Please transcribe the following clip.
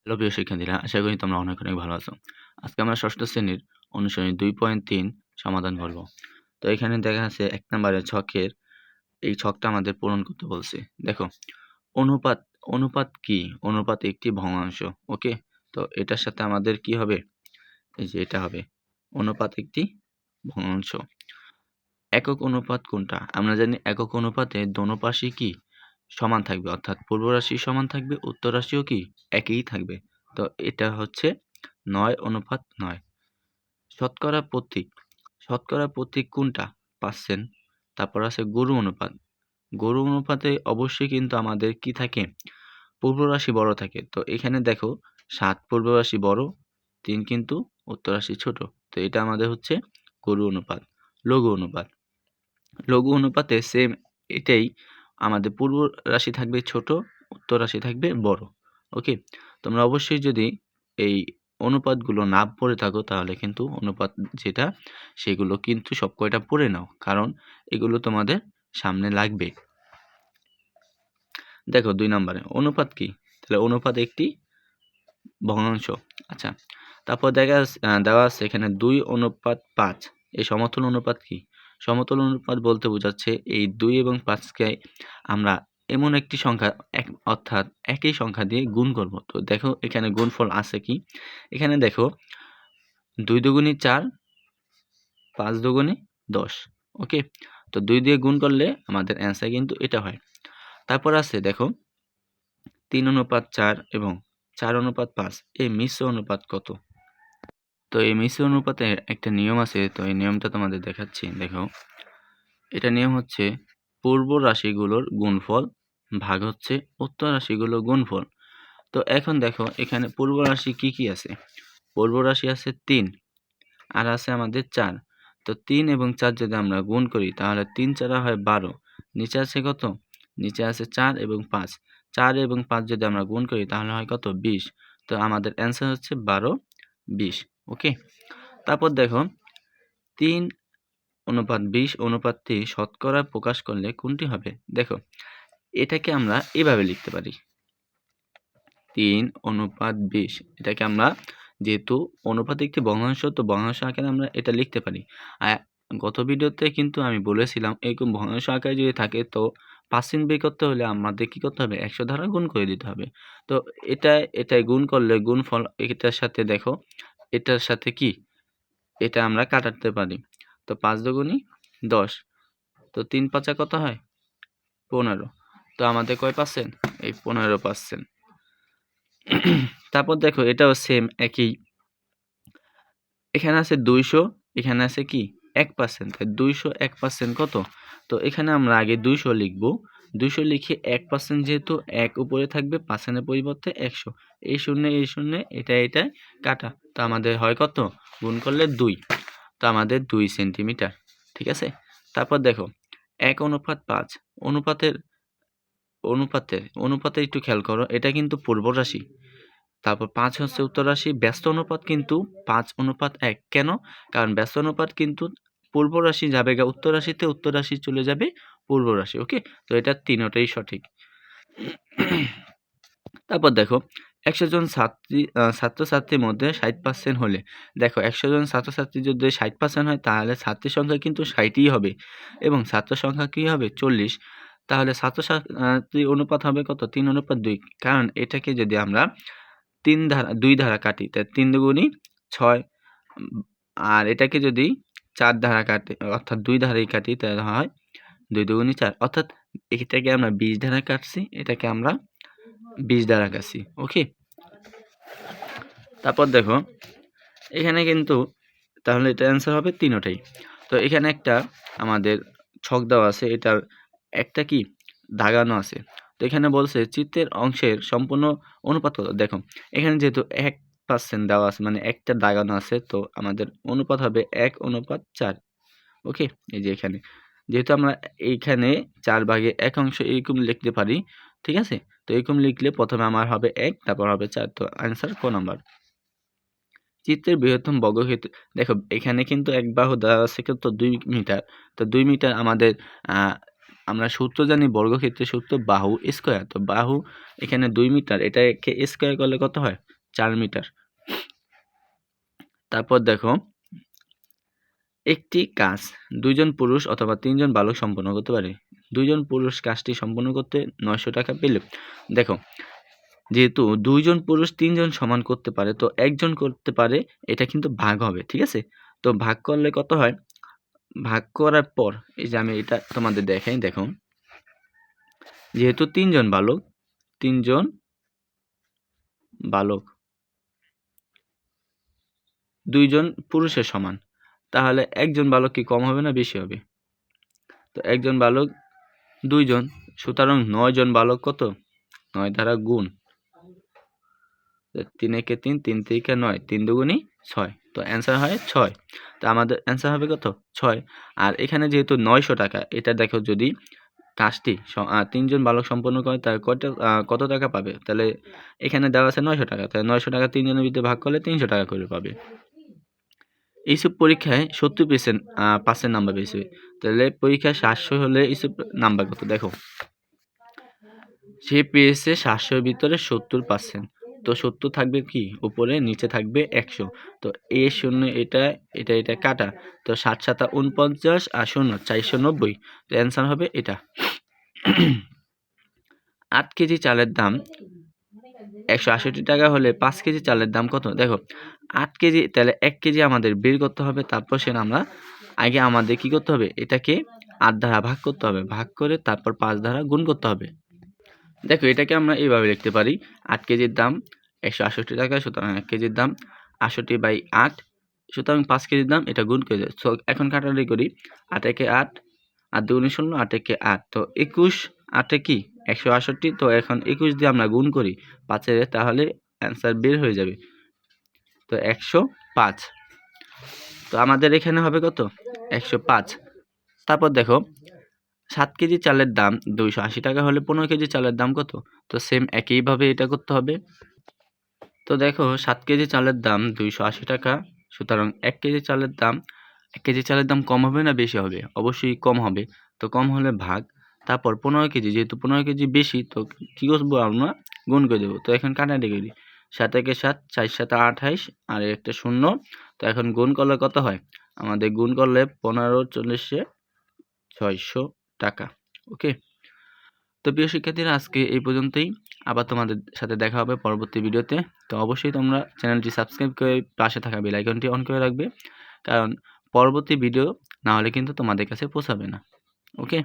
Hello প্রিয় শিক্ষার্থীরা, আশা করি তোমরা অনেক অনেক ভালো আছো। আজকে আমরা ষষ্ঠ শ্রেণীর অনুশীলনী ২.৩ সমাধান করব। তো এখানে দেখা যাচ্ছে ১ নম্বরের ছকের এই ছকটা আমাদের পূরণ করতে বলছে। দেখো, অনুপাত অনুপাত কি? অনুপাত একটি ভগ্নাংশ। ওকে? তো এটার সাথে আমাদের কি হবে? এই যে এটা হবে। অনুপাত একটি ভগ্নাংশ। একক অনুপাত কোনটা? আমরা জানি একক অনুপাতে দোনো পাশই কি? সমান থাকবে। অর্থাৎ পূর্ব রাশি সমান থাকবে, উত্তর রাশিও কি? একই থাকবে। তো এটা হচ্ছে ৯:৯। শতকরা প্রতীক। শতকরা প্রতীক কোনটা? পার্সেন্ট। তারপর আছে গরু অনুপাত। গরু অনুপাতে অবশ্যই কিন্তু আমাদের কি থাকে? পূর্ব রাশি বড় থাকে। তো এখানে দেখো ৭ পূর্ব রাশি বড়, ৩ কিন্তু উত্তর রাশি ছোট। তো এটা আমাদের হচ্ছে গরু অনুপাত। লঘু অনুপাত। লঘু অনুপাতে সেম এটাই, আমাদের পূর্ব রাশি থাকবে ছোট, উত্তর রাশি থাকবে বড়। ওকে? তোমরা অবশ্যই যদি এই অনুপাতগুলো না পড়ে থাকো তাহলে কিন্তু অনুপাত যেটা সেগুলো কিন্তু সব কয়টা পড়ে নাও, কারণ এগুলো তোমাদের সামনে লাগবে। দেখো ২ নম্বরে অনুপাত কি? তাহলে অনুপাত একটি ভগ্নাংশ। আচ্ছা, তারপর দেওয়া আছে এখানে ২:৫। এই সমতুল অনুপাত কি? সমতুল অনুপাত বলতে বোঝাচ্ছে এই ২ এবং ৫ কে আমরা এমন একটি সংখ্যা অর্থাৎ একই সংখ্যা দিয়ে গুণ করব। তো দেখো এখানে গুণফল আছে কি? এখানে দেখো ২ দুগুণী ৪, ৫ দুগুণী ১০। ওকে? তো ২ দিয়ে গুণ করলে আমাদের অ্যান্সার কিন্তু এটা হয়। তারপর আছে দেখো ৩:৪ এবং ৪:৫, এই মিশ্র অনুপাত কত? তো এই মিশ্র অনুপাতের একটা নিয়ম আছে, তো এই নিয়মটা তোমাদের দেখাচ্ছি। দেখো, এটা নিয়ম হচ্ছে পূর্ব রাশিগুলোর গুণফল ভাগ হচ্ছে উত্তর রাশিগুলোর গুণফল। তো এখন দেখো এখানে পূর্ব রাশি কি কি আছে? পূর্ব রাশি আছে ৩ আর আছে আমাদের ৪। তো ৩ এবং ৪ যদি আমরা গুণ করি তাহলে ৩ ৪ হয় ১২। নিচে আছে কত? নিচে আছে ৪ এবং ৫। ৪ এবং ৫ যদি আমরা গুণ করি তাহলে হয় কত? ২০। তো আমাদের অ্যান্সার হচ্ছে ১২, ২০। ওকে? তারপর দেখো ৩:২০ অনুপাতটি শতকরা প্রকাশ করলে কোনটি হবে? দেখো, এটাকে আমরা এভাবে লিখতে পারি। ৩:২০ এটাকে আমরা, যেহেতু অনুপাত একটি ভগ্নাংশ, তো ভগ্নাংশ আকারে আমরা এটা লিখতে পারি। গত ভিডিওতে কিন্তু আমি বলেছিলাম এরকম ভগ্নাংশ আকারে যদি থাকে তো পার্সেন্ট বের করতে হলে আমাদের কি করতে হবে? ১০০ দ্বারা গুণ করে দিতে হবে। তো এটাই গুণ করলে গুণফল এটার সাথে দেখো, এটার সাথে কি? এটা আমরা কাটাতে পারি। তো ৫ দুগুণী ১০। তো ৩ ৫ কত হয়? ১৫। তো আমাদের কয় পার্সেন্ট? এই ১৫%। তারপর দেখো এটাও সেম একই। এখানে আছে ২০০, এখানে আছে কি? ১%। তাই ২০০ ১% কত? তো এখানে আমরা আগে ২০০ লিখব। ২০০ লিখে ১% যেহেতু ১ উপরে থাকবে, পার্সেন্টের পরিবর্তে ১০০। এই শূন্য, এটা কাটা। তো আমাদের হয় কত? গুণ করলে ২। তো আমাদের ২ সেন্টিমিটার। ঠিক আছে? তারপর দেখো ১:৫। অনুপাতের অনুপাতে একটু খেয়াল করো। এটা কিন্তু পূর্ব রাশি। তারপর ৫ হচ্ছে উত্তর রাশি। ব্যস্ত অনুপাত কিন্তু ৫:১। কেন? কারণ ব্যস্ত অনুপাত কিন্তু পূর্ব রাশি যাবে গা উত্তর রাশিতে, উত্তর রাশি চলে যাবে পূর্ব রাশি। ওকে? তো এটা তিনটাই সঠিক। তারপর দেখো ১০০ জন ছাত্রছাত্রীর মধ্যে ৬০% হলে, দেখো ১০০ জন ছাত্রছাত্রী যদি ৬০% হয় তাহলে ছাত্রীর সংখ্যা কিন্তু ৬০ই হবে এবং ছাত্র সংখ্যা কি হবে? ৪০। তাহলে ছাত্রছাত্রী অনুপাত হবে কত? ৩:২। কারণ এটাকে যদি আমরা ২ দ্বারা কাটি, তাই ৩ দুগুণী ৬। আর এটাকে যদি ৪ দ্বারা কাটি, অর্থাৎ ২ ধারেই কাটি, তাহলে হয় ২ দুগুণী ৪। অর্থাৎ এটাকে আমরা ২০ দ্বারা কাটছি, এটাকে আমরা ২০ দ্বারা কাটছি। ওকে? তারপর দেখো এখানে কিন্তু তাহলে এটা অ্যান্সার হবে তিনটাই। তো এখানে একটা আমাদের ছক দেওয়া আছে, এটার একটা কি দাগানো আছে। তো এখানে বলছে চিত্রের অংশের সম্পূর্ণ অনুপাত কত? দেখো এখানে যেহেতু ১% দেওয়া আছে, মানে একটা দাগানো আছে, তো আমাদের অনুপাত হবে ১:৪। ওকে? এই যে এখানে যেহেতু আমরা এইখানে ৪ ভাগে ১ অংশ এরকম লিখতে পারি। ঠিক আছে? তো এরকম লিখলে প্রথমে আমার হবে ১, তারপর হবে ৪। তো অ্যান্সার ক নাম্বার? চিত্রের বৃহত্তম বর্গক্ষেত্র। দেখো এখানে কিন্তু এক বাহু দেওয়া আছে কত? ২ মিটার। তো ২ মিটার আমরা সূত্র জানি বর্গক্ষেত্রের সূত্র বাহু স্কয়ার। তো বাহু এখানে 2 মিটার, এটাকে স্কয়ার করলে কত হয় 4 মিটার। তারপর দেখো একটি কাজ 2 জন পুরুষ অথবা 3 জন বালক সম্পন্ন করতে পারে। 2 জন পুরুষ কাজটি সম্পন্ন করতে 900 টাকা পেলে, দেখো যেহেতু 2 জন পুরুষ 3 জন সমান করতে পারে, তো একজন করতে পারে, এটা কিন্তু ভাগ হবে, ঠিক আছে। তো ভাগ করলে কত হয়, ভাগ করার পর এই যে আমি এটা তোমাদের দেখাই, দেখো যেহেতু 3 জন বালক 2 জন পুরুষের সমান, তাহলে একজন বালক কি কম হবে না বেশি হবে? তো একজন বালক 2 জন, সুতরাং 9 জন বালক কত, 9 দ্বারা গুণ, 3 একে 3, 3 3 9, 3 দুগুণী 6, তো অ্যান্সার হয় 6। তো আমাদের অ্যান্সার হবে কত 6। আর এখানে যেহেতু 900 টাকা, এটা দেখো যদি কাজটি 3 জন বালক সম্পন্ন করে তার কত টাকা পাবে, তাহলে এখানে দেওয়া আছে 900 টাকা, তাহলে 900 টাকা 3 জনের ভিতরে ভাগ করলে 300 টাকা করে পাবে। ইউসুফ পরীক্ষায় 70% নাম্বার পেয়েছে, তাহলে পরীক্ষায় 700 হলে ইউসুফ নাম্বার কত, দেখো সে পেয়েছে 700 এর ভিতরে 70%, তো 70 থাকবে কি উপরে, নিচে থাকবে 100, তো এ শূন্য এটা কাটা, তো 7 7 49 আর 0 490, তো অ্যান্সার হবে এটা। 8 কেজি চালের দাম 168 টাকা হলে 5 কেজি চালের দাম কত, দেখো 8 কেজি, তাহলে 1 কেজি আমাদের বের করতে হবে, তারপর সেটা আমরা আগে আমাদের কি করতে হবে, এটাকে 8 দ্বারা ভাগ করতে হবে, ভাগ করে তারপর 5 দ্বারা গুণ করতে হবে। দেখো এটাকে আমরা এইভাবে লিখতে পারি, 8 কেজির দাম 168 টাকা, সুতরাং 1 কেজির দাম 68/8, সুতরাং 5 কেজির দাম এটা গুণ করে দেয়। সো এখন কাটাকাটি করি, 8 একে 8, 8 দুগুণে 0, 8 একে 8, তো 21, 8 কি 168, তো এখন 21 দিয়ে আমরা গুণ করি 5 এর, তাহলে অ্যান্সার বের হয়ে যাবে, তো 105। তো আমাদের এখানে হবে কত 105। তারপর দেখো 7 কেজি চালের দাম 280 টাকা হলে 15 কেজি চালের দাম কত, তো সেম একইভাবে এটা করতে হবে। তো দেখো 7 কেজি চালের দাম 280 টাকা, সুতরাং 1 কেজি চালের দাম কম হবে না বেশি হবে, অবশ্যই কম হবে, তো কম হলে ভাগ, তারপর 15 কেজি, যেহেতু 15 কেজি বেশি, তো কি করবো আমরা গুণ করে দেবো। তো এখন কাটাকাটি করি, 7 একে 7, 4 7 28 আর একটা 0, তো এখন গুণ করলে কত হয়, আমাদের গুণ করলে 15 40 600 টাকা। ওকে, তো প্রিয় শিক্ষার্থীরা আজকে এই পর্যন্তই, আবার তোমাদের সাথে দেখা হবে পরবর্তী ভিডিওতে। তো অবশ্যই তোমরা চ্যানেলটি সাবস্ক্রাইব করে পাশে থাকা বেল আইকনটি অন করে রাখবে, কারণ পরবর্তী ভিডিও না হলে কিন্তু তোমাদের কাছে পৌঁছাবে না। ওকে।